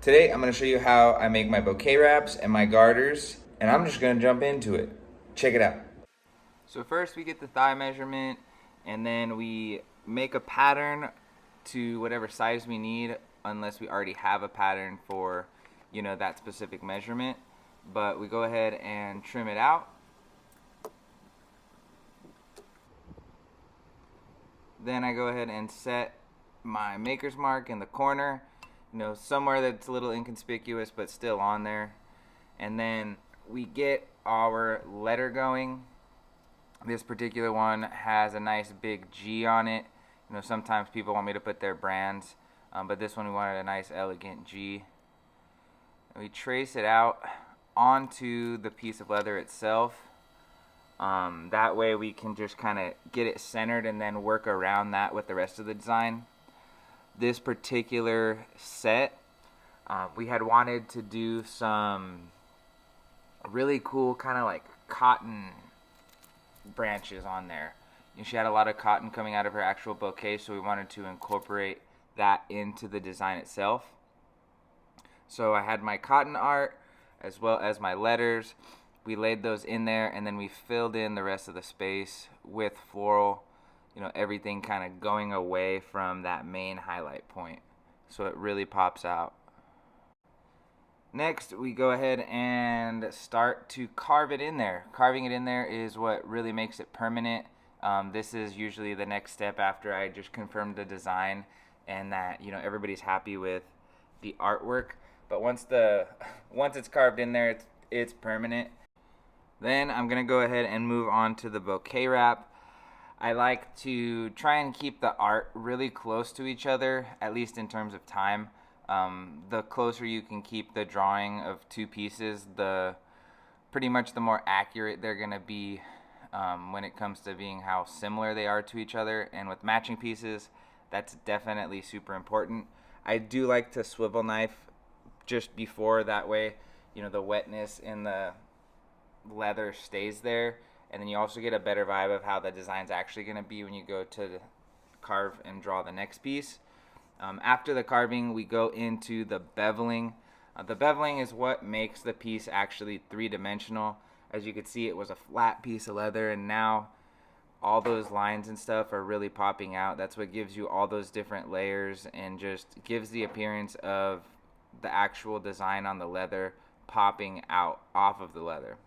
Today I'm going to show you how I make my bouquet wraps and my garters, and I'm just going to jump into it. Check it out. So first we get the thigh measurement, and then we make a pattern to whatever size we need, unless we already have a pattern for, that specific measurement. But we go ahead and trim it out. Then I go ahead and set my maker's mark in the corner, somewhere that's a little inconspicuous but still on there. And then we get our letter going. This particular one has a nice big G on it. Sometimes people want me to put their brands, but this one we wanted a nice elegant G. And we trace it out onto the piece of leather itself. That way we can just kind of get it centered and then work around that with the rest of the design. This particular set, we had wanted to do some really cool kind of like cotton branches on there. She had a lot of cotton coming out of her actual bouquet, so we wanted to incorporate that into the design itself. So I had my cotton art as well as my letters. We laid those in there, and then we filled in the rest of the space with floral, everything kind of going away from that main highlight point, so it really pops out. Next, we go ahead and start to carve it in there. Carving it in there is what really makes it permanent. This is usually the next step after I just confirm the design and that everybody's happy with the artwork. But once it's carved in there, it's permanent. Then I'm going to go ahead and move on to the bouquet wrap. I like to try and keep the art really close to each other, at least in terms of time. The closer you can keep the drawing of two pieces, pretty much the more accurate they're going to be when it comes to being how similar they are to each other. And with matching pieces, that's definitely super important. I do like to swivel knife just before, that way, the wetness in the leather stays there, and then you also get a better vibe of how the design's actually going to be when you go to carve and draw the next piece. After the carving, we go into the beveling. The beveling is what makes the piece actually three-dimensional. As you can see, it was a flat piece of leather, and now all those lines and stuff are really popping out. That's what gives you all those different layers and just gives the appearance of the actual design on the leather popping out off of the leather.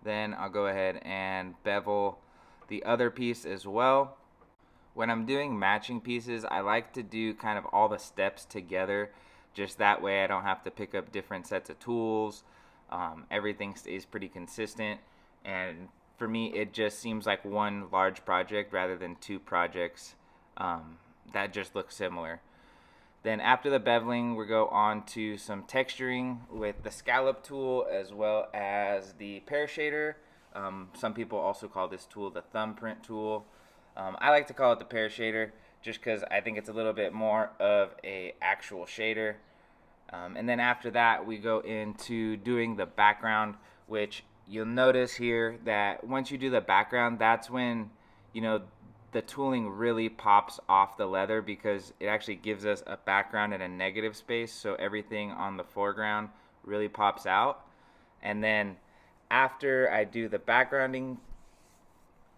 Then I'll go ahead and bevel the other piece as well. When I'm doing matching pieces, I like to do kind of all the steps together. Just that way I don't have to pick up different sets of tools. Everything stays pretty consistent. And for me, it just seems like one large project rather than two projects that just look similar. Then after the beveling, we go on to some texturing with the scallop tool as well as the pear shader. Some people also call this tool the thumbprint tool. I like to call it the pear shader just because I think it's a little bit more of a actual shader. And then after that, we go into doing the background, which you'll notice here that once you do the background, that's when, the tooling really pops off the leather, because it actually gives us a background and a negative space, so everything on the foreground really pops out. And then after I do the backgrounding,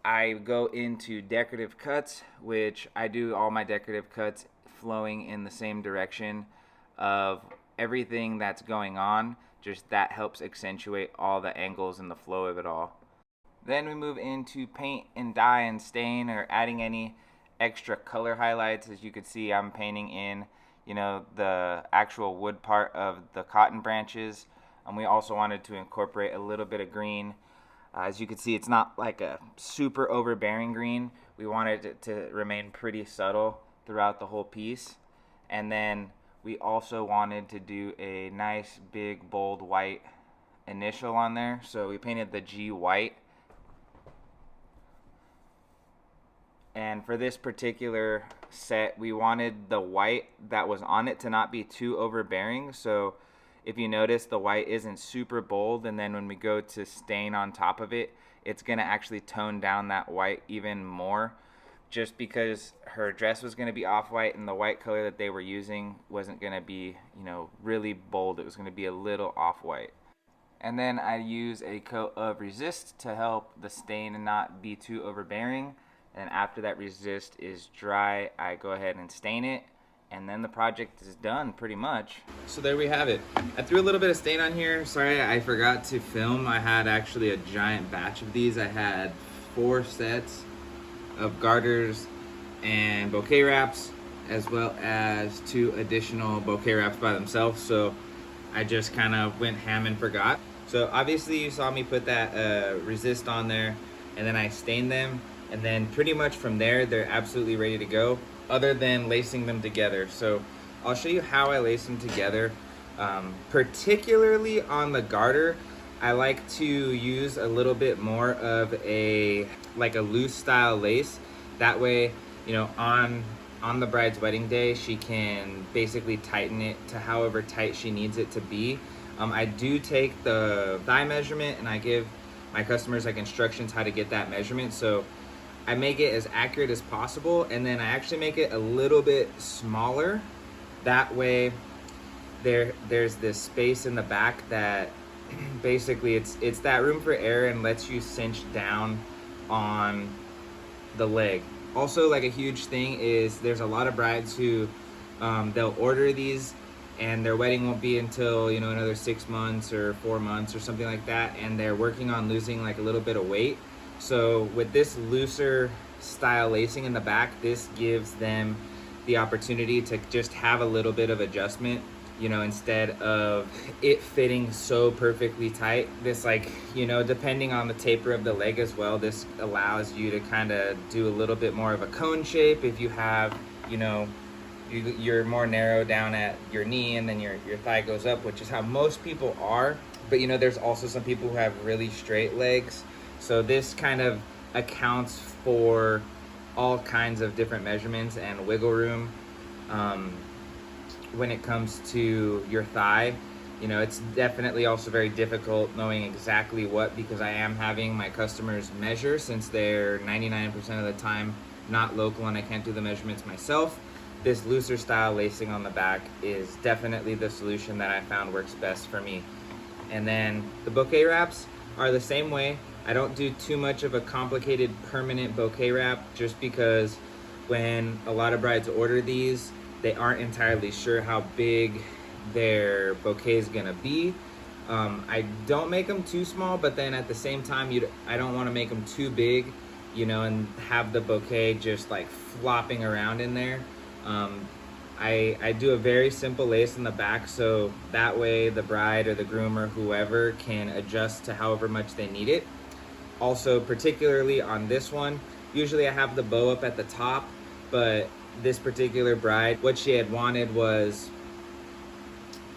I go into decorative cuts, which I do all my decorative cuts flowing in the same direction of everything that's going on. Just that helps accentuate all the angles and the flow of it all. Then we move into paint and dye and stain, or adding any extra color highlights. As you can see, I'm painting in, the actual wood part of the cotton branches. And we also wanted to incorporate a little bit of green. As you can see, it's not like a super overbearing green. We wanted it to remain pretty subtle throughout the whole piece. And then we also wanted to do a nice big bold white initial on there. So we painted the G white. And for this particular set, we wanted the white that was on it to not be too overbearing. So if you notice, the white isn't super bold, and then when we go to stain on top of it, it's going to actually tone down that white even more, just because her dress was going to be off-white and the white color that they were using wasn't going to be, you know, really bold. It was going to be a little off-white. And then I use a coat of resist to help the stain and not be too overbearing. And after that resist is dry, I go ahead and stain it, and then the project is done pretty much. So there we have it. I threw a little bit of stain on here. Sorry, I forgot to film. I had actually a giant batch of these. I had 4 sets of garters and bouquet wraps, as well as 2 additional bouquet wraps by themselves. So I just kind of went ham and forgot. So obviously you saw me put that resist on there, and then I stained them. And then pretty much from there, they're absolutely ready to go, other than lacing them together. So I'll show you how I lace them together. Particularly on the garter, I like to use a little bit more of a loose style lace. That way, you know, on the bride's wedding day, she can basically tighten it to however tight she needs it to be. I do take the thigh measurement, and I give my customers like instructions how to get that measurement. So I make it as accurate as possible, and then I actually make it a little bit smaller. That way there's this space in the back that basically it's that room for error and lets you cinch down on the leg. Also, like, a huge thing is there's a lot of brides who they'll order these and their wedding won't be until, you know, another 6 months or 4 months or something like that, and they're working on losing like a little bit of weight. So with this looser style lacing in the back, this gives them the opportunity to just have a little bit of adjustment, you know, instead of it fitting so perfectly tight. This, like, you know, depending on the taper of the leg as well, this allows you to kind of do a little bit more of a cone shape. If you have, you know, you're more narrow down at your knee, and then your thigh goes up, which is how most people are. But, you know, there's also some people who have really straight legs. So this kind of accounts for all kinds of different measurements and wiggle room when it comes to your thigh. You know, it's definitely also very difficult knowing exactly what, because I am having my customers measure, since they're 99% of the time not local and I can't do the measurements myself. This looser style lacing on the back is definitely the solution that I found works best for me. And then the bouquet wraps are the same way. I don't do too much of a complicated permanent bouquet wrap, just because when a lot of brides order these, they aren't entirely sure how big their bouquet is gonna be. I don't make them too small, but then at the same time, I don't want to make them too big, you know, and have the bouquet just like flopping around in there. I do a very simple lace in the back, so that way the bride or the groom or whoever can adjust to however much they need it. Also, particularly on this one, usually I have the bow up at the top, but this particular bride, what she had wanted was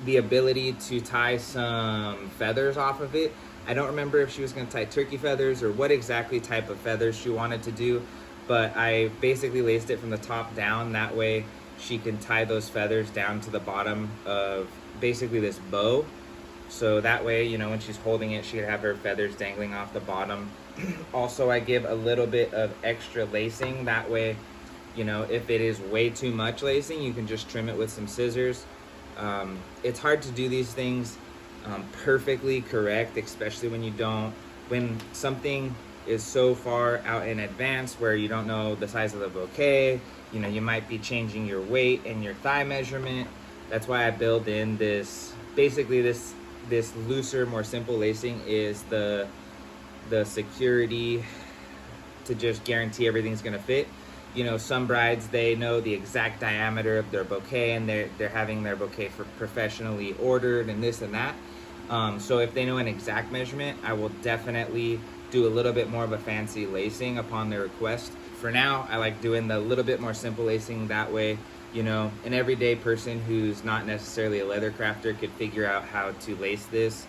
the ability to tie some feathers off of it. I don't remember if she was going to tie turkey feathers or what exactly type of feathers she wanted to do, but I basically laced it from the top down. That way she can tie those feathers down to the bottom of basically this bow. So that way, you know, when she's holding it, she could have her feathers dangling off the bottom. Also, I give a little bit of extra lacing. That way, you know, if it is way too much lacing, you can just trim it with some scissors. It's hard to do these things perfectly correct, especially when something is so far out in advance where you don't know the size of the bouquet. You know, you might be changing your weight and your thigh measurement. That's why I build in this, basically this looser, more simple lacing is the security to just guarantee everything's gonna fit. You know, some brides, they know the exact diameter of their bouquet, and they're having their bouquet professionally ordered and this and that. So if they know an exact measurement, I will definitely do a little bit more of a fancy lacing upon their request. For now, I like doing the little bit more simple lacing. That way, you know, an everyday person who's not necessarily a leather crafter could figure out how to lace this.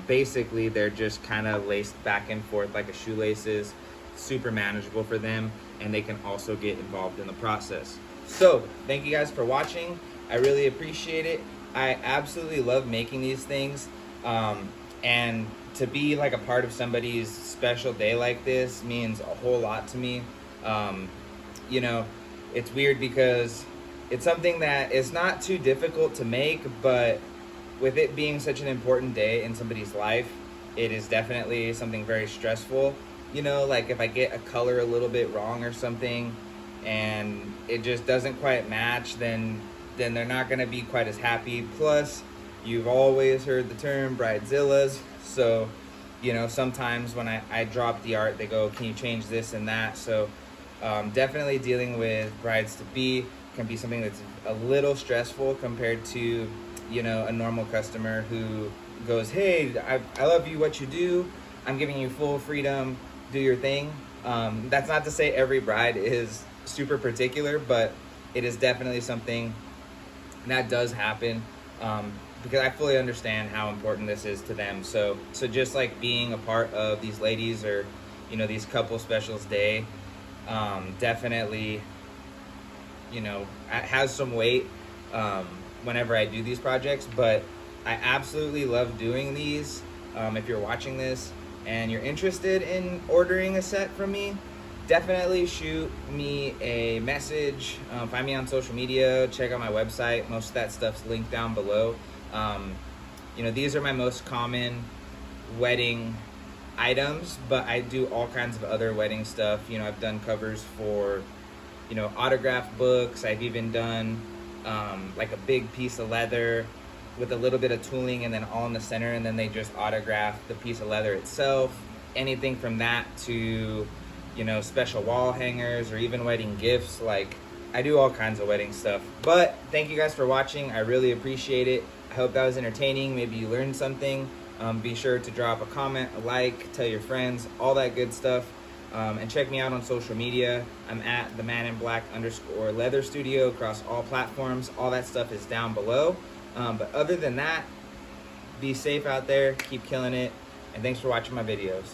Basically, they're just kind of laced back and forth like a shoelace is. Super manageable for them, and they can also get involved in the process. So thank you guys for watching. I really appreciate it. I absolutely love making these things, and to be like a part of somebody's special day like this means a whole lot to me. you know, it's weird because it's something that is not too difficult to make, but with it being such an important day in somebody's life, it is definitely something very stressful. You know, like if I get a color a little bit wrong or something and it just doesn't quite match, then they're not going to be quite as happy. Plus, you've always heard the term bridezillas. So, you know, sometimes when I drop the art, they go, can you change this and that? So definitely dealing with brides to be can be something that's a little stressful compared to, you know, a normal customer who goes, hey, I love you, what you do, I'm giving you full freedom, do your thing. That's not to say every bride is super particular, but it is definitely something that does happen, because I fully understand how important this is to them. So just like being a part of these ladies, or, you know, these couple specials day, definitely, you know, has some weight whenever I do these projects, but I absolutely love doing these. If you're watching this and you're interested in ordering a set from me, definitely shoot me a message. Find me on social media, check out my website. Most of that stuff's linked down below. You know, these are my most common wedding items, but I do all kinds of other wedding stuff. You know, I've done covers for, you know, autograph books. I've even done like a big piece of leather with a little bit of tooling and then all in the center, and then they just autograph the piece of leather itself. Anything from that to, you know, special wall hangers or even wedding gifts. Like, I do all kinds of wedding stuff. But thank you guys for watching. I really appreciate it. I hope that was entertaining. Maybe you learned something. Be sure to drop a comment, a like, tell your friends, all that good stuff. And check me out on social media. I'm at @theManInBlack_leather studio across all platforms. All that stuff is down below. But other than that, be safe out there, keep killing it, and thanks for watching my videos.